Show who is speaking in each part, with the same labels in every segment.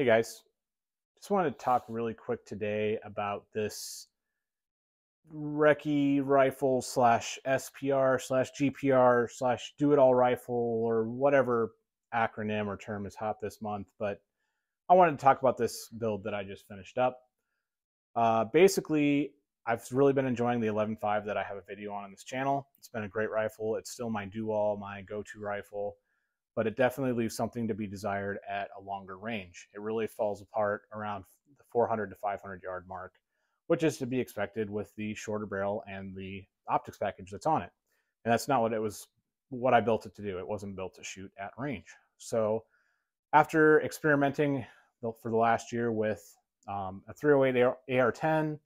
Speaker 1: Hey guys, just wanted to talk really quick today about this recce rifle slash SPR slash GPR slash do it all rifle or whatever acronym or term is hot this month. But I wanted to talk about this build that I just finished up. Basically, I've really been enjoying the 11.5 that I have a video on this channel. It's been a great rifle. It's still my do-all, my go-to rifle, but it definitely leaves something to be desired at a longer range. It really falls apart around the 400 to 500 yard mark, which is to be expected with the shorter barrel and the optics package that's on it. And that's not what I built it to do. It wasn't built to shoot at range. So after experimenting for the last year with a 308 AR-10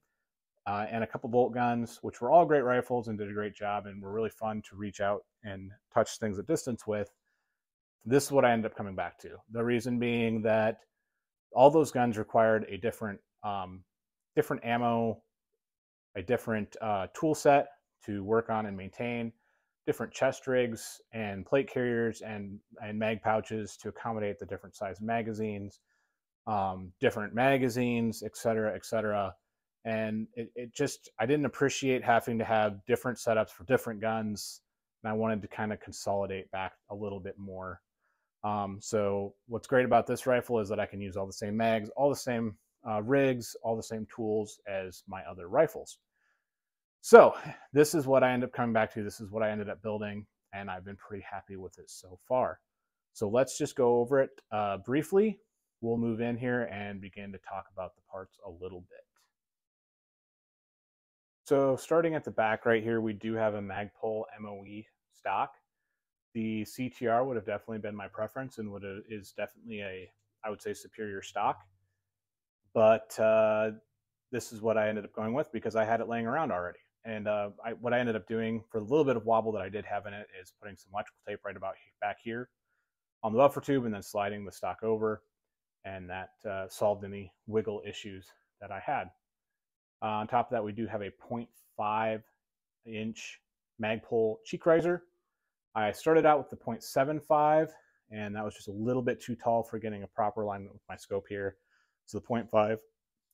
Speaker 1: and a couple bolt guns, which were all great rifles and did a great job and were really fun to reach out and touch things at distance with, this is what I ended up coming back to. The reason being that all those guns required a different ammo, a different tool set to work on and maintain, different chest rigs and plate carriers and mag pouches to accommodate the different size magazines, different magazines, etc., etc. And I didn't appreciate having to have different setups for different guns, and I wanted to kind of consolidate back a little bit more. So what's great about this rifle is that I can use all the same mags, all the same rigs, all the same tools as my other rifles. So this is what I ended up coming back to. This is what I ended up building, and I've been pretty happy with it so far. So let's just go over it briefly. We'll move in here and begin to talk about the parts a little bit. So starting at the back right here, we do have a Magpul MOE stock. The CTR would have definitely been my preference and is definitely I would say, superior stock. But this is what I ended up going with because I had it laying around already. And what I ended up doing for the little bit of wobble that I did have in it is putting some electrical tape right about back here on the buffer tube and then sliding the stock over. And that solved any wiggle issues that I had. On top of that, we do have a 0.5 inch Magpul cheek riser. I started out with the 0.75, and that was just a little bit too tall for getting a proper alignment with my scope here. So the 0.5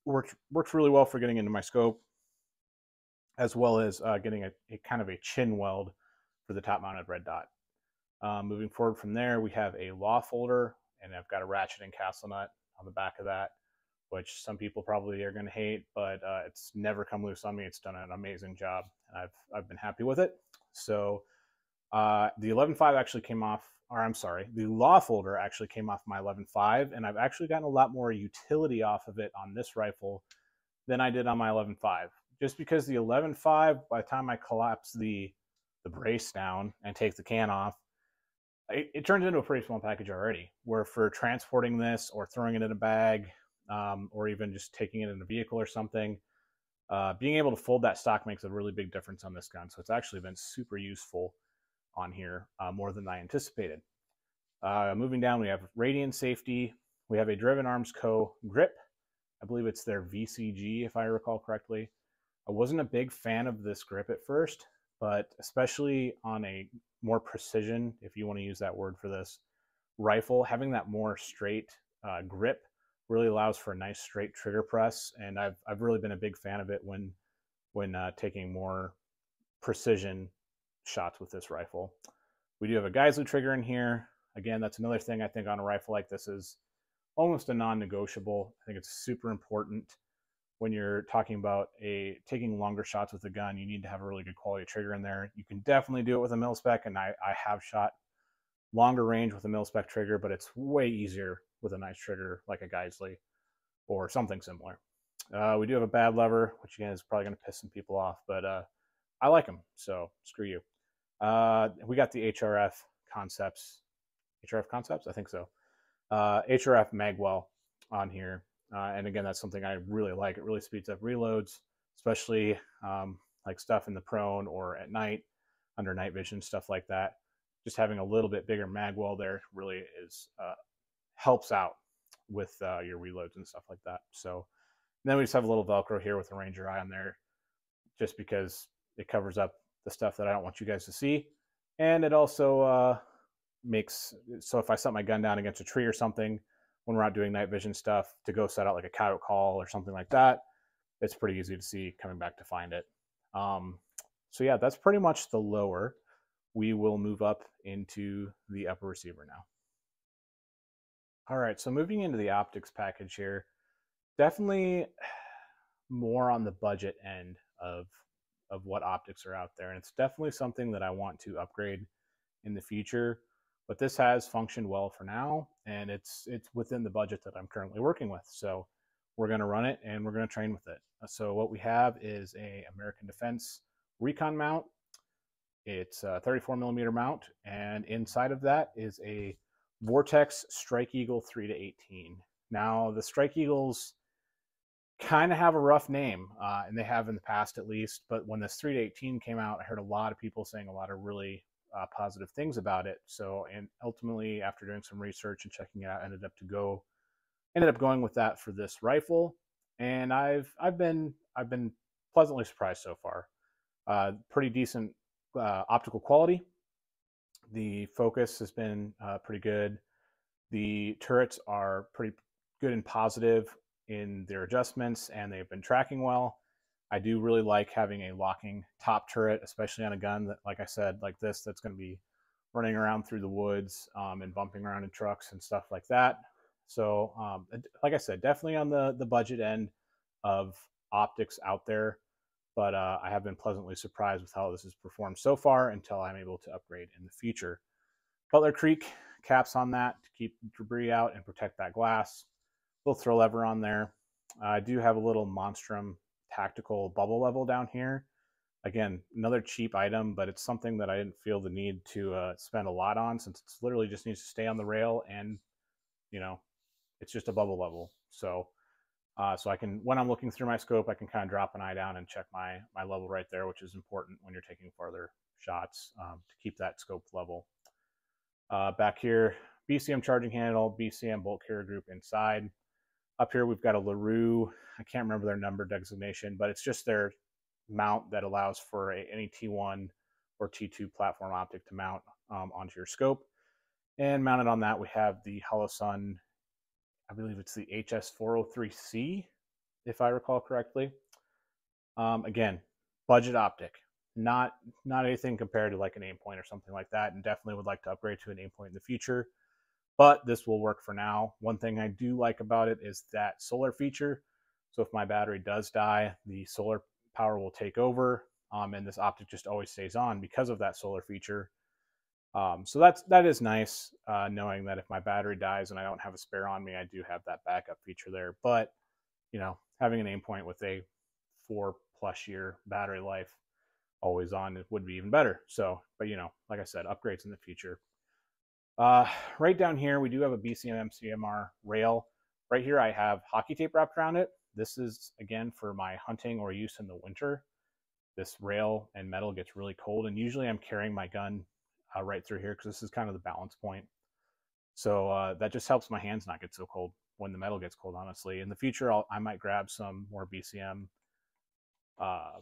Speaker 1: works really well for getting into my scope, as well as getting a kind of a chin weld for the top-mounted red dot. Moving forward from there, we have a law folder, and I've got a ratchet and castle nut on the back of that, which some people probably are going to hate, but it's never come loose on me. It's done an amazing job, and I've been happy with it. So the 11.5 actually came off, or I'm sorry, the law folder actually came off my 11.5, and I've actually gotten a lot more utility off of it on this rifle than I did on my 11.5. Just because the 11.5, by the time I collapse the brace down and take the can off, it turns into a pretty small package already, where for transporting this or throwing it in a bag, or even just taking it in a vehicle or something, being able to fold that stock makes a really big difference on this gun. So it's actually been super useful on here, more than I anticipated. Moving down, we have Radian Safety. We have a Driven Arms Co. grip. I believe it's their VCG, if I recall correctly. I wasn't a big fan of this grip at first, but especially on a more precision, if you want to use that word for this, rifle, having that more straight grip really allows for a nice straight trigger press, and I've really been a big fan of it when taking more precision shots with this rifle. We do have a Geissele trigger in here. Again, that's another thing I think on a rifle like this is almost a non-negotiable. I think it's super important when you're talking about taking longer shots with a gun. You need to have a really good quality trigger in there. You can definitely do it with a mil-spec, and I have shot longer range with a mil-spec trigger, but it's way easier with a nice trigger like a Geissele or something similar. We do have a bad lever, which again is probably going to piss some people off, but I like them, so screw you. We got the HRF Concepts, I think so. HRF Magwell on here. And again, that's something I really like. It really speeds up reloads, especially like stuff in the prone or at night, under night vision, stuff like that. Just having a little bit bigger magwell there really helps out with your reloads and stuff like that. So then we just have a little Velcro here with a Ranger eye on there, just because it covers up the stuff that I don't want you guys to see. And it also makes, so if I set my gun down against a tree or something, when we're out doing night vision stuff to go set out like a coyote call or something like that, it's pretty easy to see coming back to find it. So yeah, that's pretty much the lower. We will move up into the upper receiver now. All right, so moving into the optics package here, definitely more on the budget end of what optics are out there, and it's definitely something that I want to upgrade in the future. But this has functioned well for now, and it's within the budget that I'm currently working with. So we're going to run it and we're going to train with it. So what we have is a American Defense Recon mount. It's a 34 millimeter mount, and inside of that is a Vortex Strike Eagle 3-18. Now the Strike Eagles kind of have a rough name, and they have in the past at least. But when this 3-18 came out, I heard a lot of people saying a lot of really positive things about it. So, and ultimately, after doing some research and checking it out, ended up going with that for this rifle. And I've been pleasantly surprised so far. Pretty decent optical quality. The focus has been pretty good. The turrets are pretty good and positive in their adjustments, and they've been tracking well. I do really like having a locking top turret, especially on a gun that, like I said, like this, that's going to be running around through the woods and bumping around in trucks and stuff like that. So, like I said, definitely on the budget end of optics out there, but I have been pleasantly surprised with how this has performed so far until I'm able to upgrade in the future. Butler Creek caps on that to keep debris out and protect that glass. Little throw lever on there. I do have a little Monstrum tactical bubble level down here. Again, another cheap item, but it's something that I didn't feel the need to spend a lot on, since it's literally just needs to stay on the rail, and you know, it's just a bubble level. So so I can, when I'm looking through my scope, I can kind of drop an eye down and check my level right there, which is important when you're taking farther shots to keep that scope level. Back here, BCM charging handle, BCM bolt carrier group inside. Up here, we've got a LaRue. I can't remember their number designation, but it's just their mount that allows for any T1 or T2 platform optic to mount onto your scope. And mounted on that, we have the Holosun, I believe it's the HS403C, if I recall correctly. Again, budget optic, not anything compared to like an Aimpoint or something like that, and definitely would like to upgrade to an Aimpoint in the future. But this will work for now. One thing I do like about it is that solar feature. So if my battery does die, the solar power will take over, and this optic just always stays on because of that solar feature. So that is nice, knowing that if my battery dies and I don't have a spare on me, I do have that backup feature there. But you know, having an Aimpoint with a 4+ year battery life always on, it would be even better. So, but you know, like I said, upgrades in the future. Right down here, we do have a BCM MCMR rail. Right here, I have hockey tape wrapped around it. This is, again, for my hunting or use in the winter. This rail and metal gets really cold, and usually I'm carrying my gun right through here because this is kind of the balance point. So that just helps my hands not get so cold when the metal gets cold, honestly. In the future, I might grab some more BCM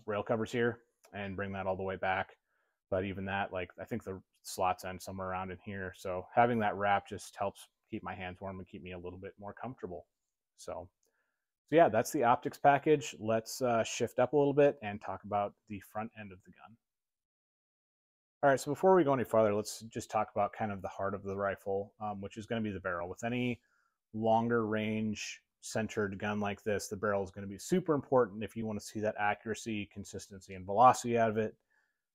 Speaker 1: rail covers here and bring that all the way back. But even that, like, I think the slots end somewhere around in here. So having that wrap just helps keep my hands warm and keep me a little bit more comfortable. So yeah, that's the optics package. Let's shift up a little bit and talk about the front end of the gun. All right, so before we go any farther, let's just talk about kind of the heart of the rifle, which is going to be the barrel. With any longer range centered gun like this, the barrel is going to be super important if you want to see that accuracy, consistency, and velocity out of it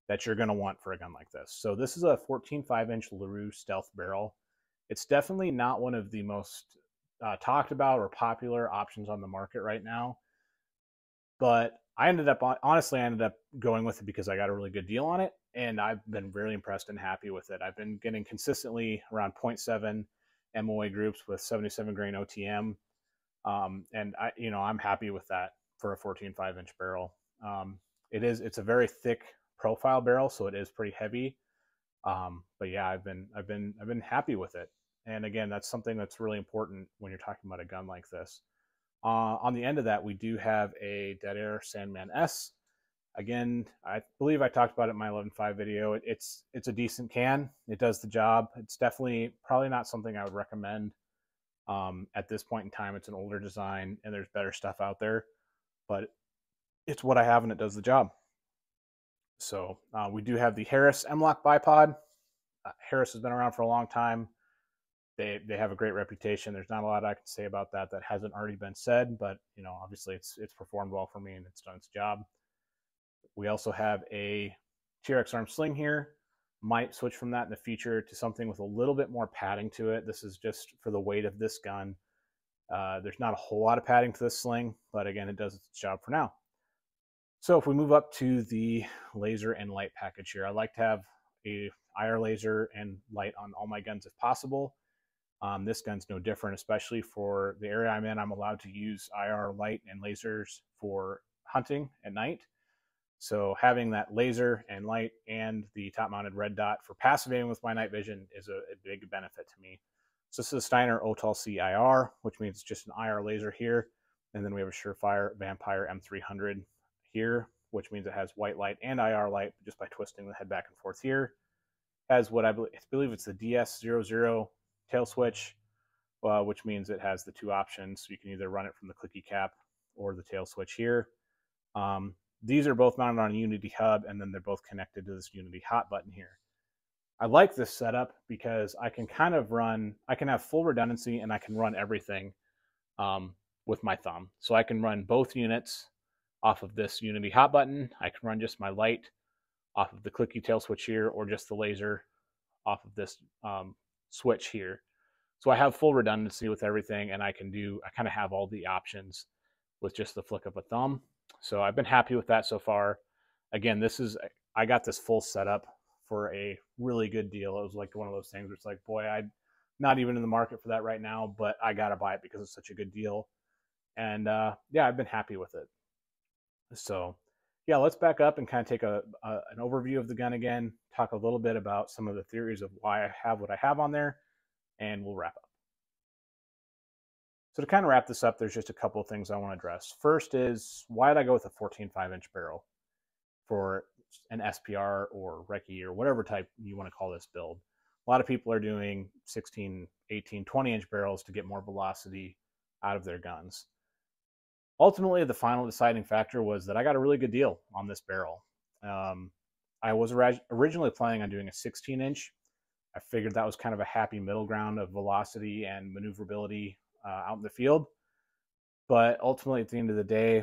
Speaker 1: that you're going to want for a gun like this. So this is a 14.5-inch LaRue Stealth barrel. It's definitely not one of the most talked about or popular options on the market right now, but I ended up going with it because I got a really good deal on it, and I've been really impressed and happy with it. I've been getting consistently around 0.7 MOA groups with 77 grain OTM, and I'm happy with that for a 14.5-inch barrel. It's a very thick profile barrel, so it is pretty heavy. But yeah, I've been happy with it. And again, that's something that's really important when you're talking about a gun like this. On the end of that, we do have a Dead Air Sandman S. Again, I believe I talked about it in my 11.5 video. It's a decent can. It does the job. It's definitely probably not something I would recommend At this point in time, it's an older design and there's better stuff out there, but it's what I have and it does the job. So we do have the Harris M-LOK bipod. Harris has been around for a long time. They have a great reputation. There's not a lot I can say about that hasn't already been said, but obviously it's performed well for me and it's done its job. We also have a TRX arm sling here. Might switch from that in the future to something with a little bit more padding to it. This is just for the weight of this gun. There's not a whole lot of padding to this sling, but again, it does its job for now. So if we move up to the laser and light package here, I like to have a IR laser and light on all my guns if possible. This gun's no different, especially for the area I'm in. I'm allowed to use IR light and lasers for hunting at night. So having that laser and light and the top-mounted red dot for passive aiming with my night vision is a big benefit to me. So this is a Steiner OTAL-C IR, which means it's just an IR laser here. And then we have a Surefire Vampire M300 here, which means it has white light and IR light just by twisting the head back and forth here. Has what I believe it's the DS00 tail switch, which means it has the two options. So you can either run it from the clicky cap or the tail switch here. These are both mounted on a Unity hub, and then they're both connected to this Unity hot button here. I like this setup because I can I can have full redundancy and I can run everything with my thumb. So I can run both units off of this Unity hot button. I can run just my light off of the clicky tail switch here, or just the laser off of this switch here. So I have full redundancy with everything, and I kind of have all the options with just the flick of a thumb. So I've been happy with that so far. Again, I got this full setup for a really good deal. It was like one of those things where it's like, boy, I'm not even in the market for that right now, but I got to buy it because it's such a good deal. And yeah, I've been happy with it. So yeah, let's back up and kind of take an overview of the gun again, talk a little bit about some of the theories of why I have what I have on there, and we'll wrap up. So to kind of wrap this up, there's just a couple of things I want to address. First is, why did I go with a 14.5-inch barrel for an SPR or Recce or whatever type you want to call this build? A lot of people are doing 16, 18, 20-inch barrels to get more velocity out of their guns. Ultimately, the final deciding factor was that I got a really good deal on this barrel. I was originally planning on doing a 16-inch. I figured that was kind of a happy middle ground of velocity and maneuverability out in the field. But ultimately, at the end of the day,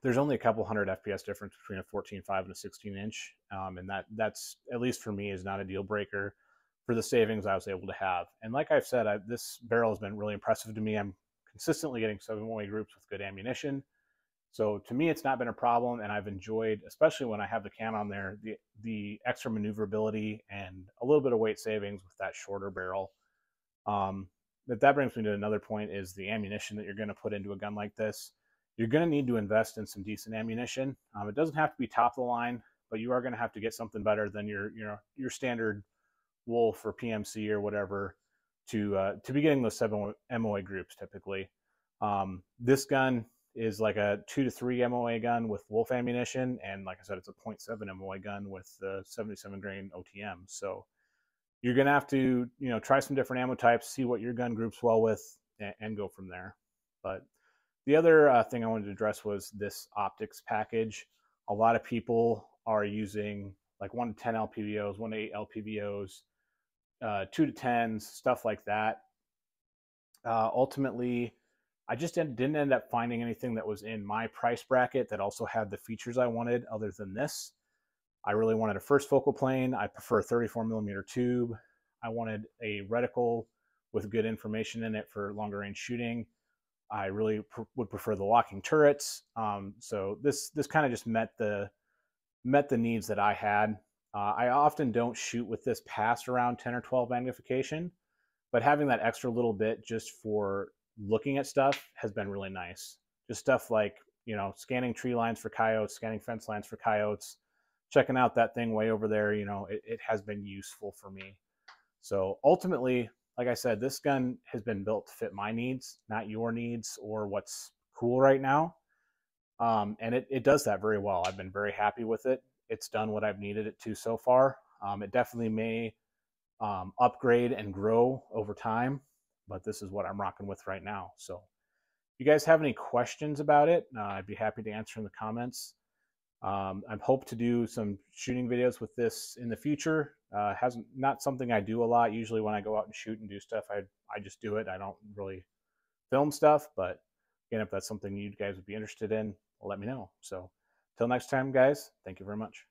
Speaker 1: there's only a couple hundred FPS difference between a 14.5 and a 16-inch. And that's, at least for me, is not a deal breaker for the savings I was able to have. And like I've said, this barrel has been really impressive to me. I'm consistently getting 7-way groups with good ammunition. So to me, it's not been a problem, and I've enjoyed, especially when I have the can on there, the extra maneuverability and a little bit of weight savings with that shorter barrel. That brings me to another point, is the ammunition that you're going to put into a gun like this. You're going to need to invest in some decent ammunition. It doesn't have to be top of the line, but you are going to have to get something better than your standard Wolf or PMC or whatever to be getting those 7 MOA groups typically. This gun is like a 2 to 3 MOA gun with Wolf ammunition, and like I said, it's a 0.7 MOA gun with the 77 grain OTM. So you're going to have to, try some different ammo types, see what your gun groups well with, and go from there. But the other thing I wanted to address was this optics package. A lot of people are using like 1 to 10 LPVOs, 1 to 8 LPVOs, 2 to 10s, stuff like that. Ultimately, I just didn't end up finding anything that was in my price bracket that also had the features I wanted other than this. I really wanted a first focal plane. I prefer a 34mm tube. I wanted a reticle with good information in it for longer range shooting. I really would prefer the locking turrets. So this kind of just met the needs that I had. I often don't shoot with this past around 10 or 12 magnification, but having that extra little bit just for looking at stuff has been really nice. Just stuff like, scanning tree lines for coyotes, scanning fence lines for coyotes, checking out that thing way over there, it has been useful for me. So ultimately, like I said, this gun has been built to fit my needs, not your needs or what's cool right now. And it does that very well. I've been very happy with it. It's done what I've needed it to so far. It definitely may upgrade and grow over time, but this is what I'm rocking with right now. So if you guys have any questions about it, I'd be happy to answer in the comments. I hope to do some shooting videos with this in the future. Hasn't not something I do a lot. Usually when I go out and shoot and do stuff, I just do it. I don't really film stuff, but again, if that's something you guys would be interested in, let me know. So till next time, guys, thank you very much.